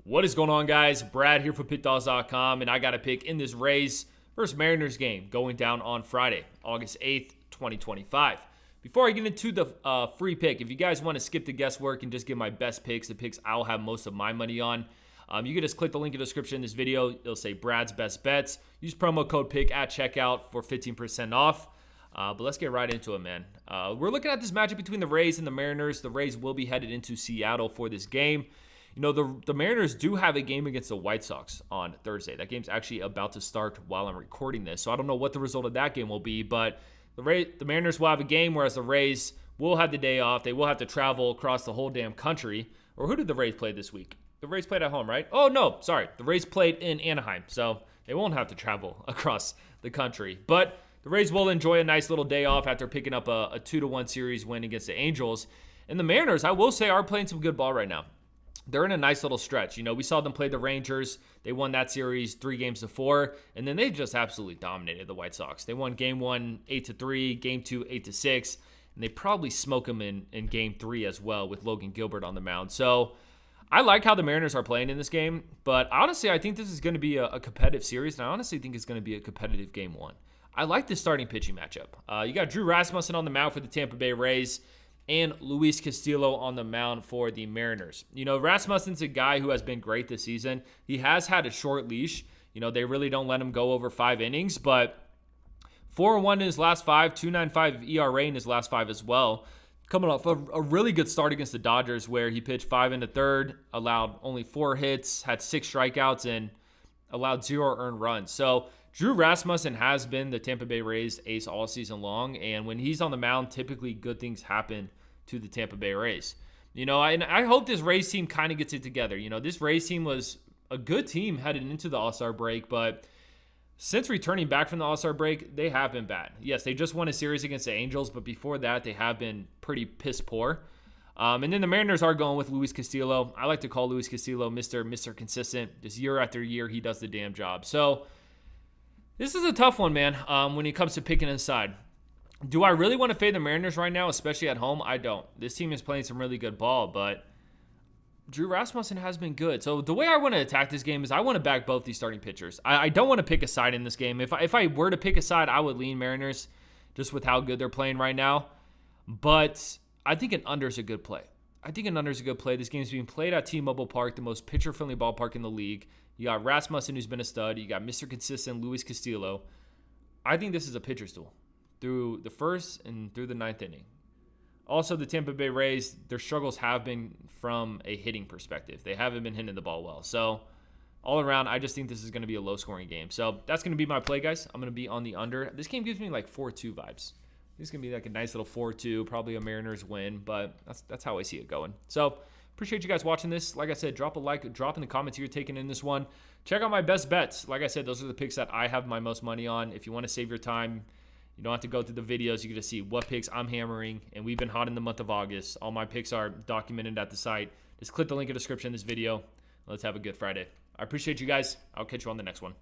What is going on, guys? Brad here for Pickdawgz.com, and I got a pick in this Rays versus Mariners game going down on Friday, August 8th, 2025. Before I get into the free pick, if you guys want to skip the guesswork and just give my best picks, the picks I'll have most of my money on, you can just click the link in the description in this video. It'll say Brad's Best Bets. Use promo code PICK at checkout for 15% off. But let's get right into it, man. We're looking at this matchup between the Rays and the Mariners. The Rays will be headed into Seattle for this game. You know, the Mariners do have a game against the White Sox on Thursday. That game's actually about to start while I'm recording this. So I don't know what the result of that game will be, but the Mariners will have a game, whereas the Rays will have the day off. They will have to travel across the whole damn country. Or who did the Rays play this week? The Rays played at home, right? Oh, no, sorry. The Rays played in Anaheim, so they won't have to travel across the country. But the Rays will enjoy a nice little day off after picking up a 2-1 series win against the Angels. And the Mariners, I will say, are playing some good ball right now. They're in a nice little stretch. You know, we saw them play the Rangers. They won that series 3-4, and then they just absolutely dominated the White Sox. They won Game 1 8-3, Game 2 8-6, and they probably smoke them in Game 3 as well with Logan Gilbert on the mound. So I like how the Mariners are playing in this game, but honestly, I think this is going to be a competitive series, and I honestly think it's going to be a competitive Game 1. I like this starting pitching matchup. You got Drew Rasmussen on the mound for the Tampa Bay Rays, and Luis Castillo on the mound for the Mariners. You know, Rasmussen's a guy who has been great this season. He has had a short leash. You know, they really don't let him go over 5 innings, but 4-1 in his last 5, 2.95 ERA in his last 5 as well. Coming off a really good start against the Dodgers where he pitched 5 1/3, allowed only 4 hits, had 6 strikeouts, and allowed 0 earned runs. So Drew Rasmussen has been the Tampa Bay Rays ace all season long, and when he's on the mound, typically good things happen to the Tampa Bay Rays. You know, I hope this Rays team kind of gets it together. You know, this Rays team was a good team headed into the All-Star break, but since returning back from the All-Star break, they have been bad. Yes, they just won a series against the Angels, but before that, they have been pretty piss poor. And then the Mariners are going with Luis Castillo. I like to call Luis Castillo Mr. Consistent. Just year after year, he does the damn job. So this is a tough one, man, when it comes to picking inside. Do I really want to fade the Mariners right now, especially at home? I don't. This team is playing some really good ball, but Drew Rasmussen has been good. So the way I want to attack this game is I want to back both these starting pitchers. I don't want to pick a side in this game. If I were to pick a side, I would lean Mariners just with how good they're playing right now. But I think an under is a good play. This game is being played at T-Mobile Park, the most pitcher-friendly ballpark in the league. You got Rasmussen, who's been a stud. You got Mr. Consistent, Luis Castillo. I think this is a pitcher's duel through the first and through the 9th inning. Also, the Tampa Bay Rays, their struggles have been from a hitting perspective. They haven't been hitting the ball well. So all around, I just think this is going to be a low-scoring game. So that's going to be my play, guys. I'm going to be on the under. This game gives me like 4-2 vibes. This is going to be like a nice little 4-2, probably a Mariners win, but that's how I see it going. So appreciate you guys watching this. Like I said, drop a like, drop in the comments who you're taking in this one. Check out my best bets. Like I said, those are the picks that I have my most money on. If you want to save your time, you don't have to go through the videos. You can just see what picks I'm hammering, and we've been hot in the month of August. All my picks are documented at the site. Just click the link in the description of this video. Let's have a good Friday. I appreciate you guys. I'll catch you on the next one.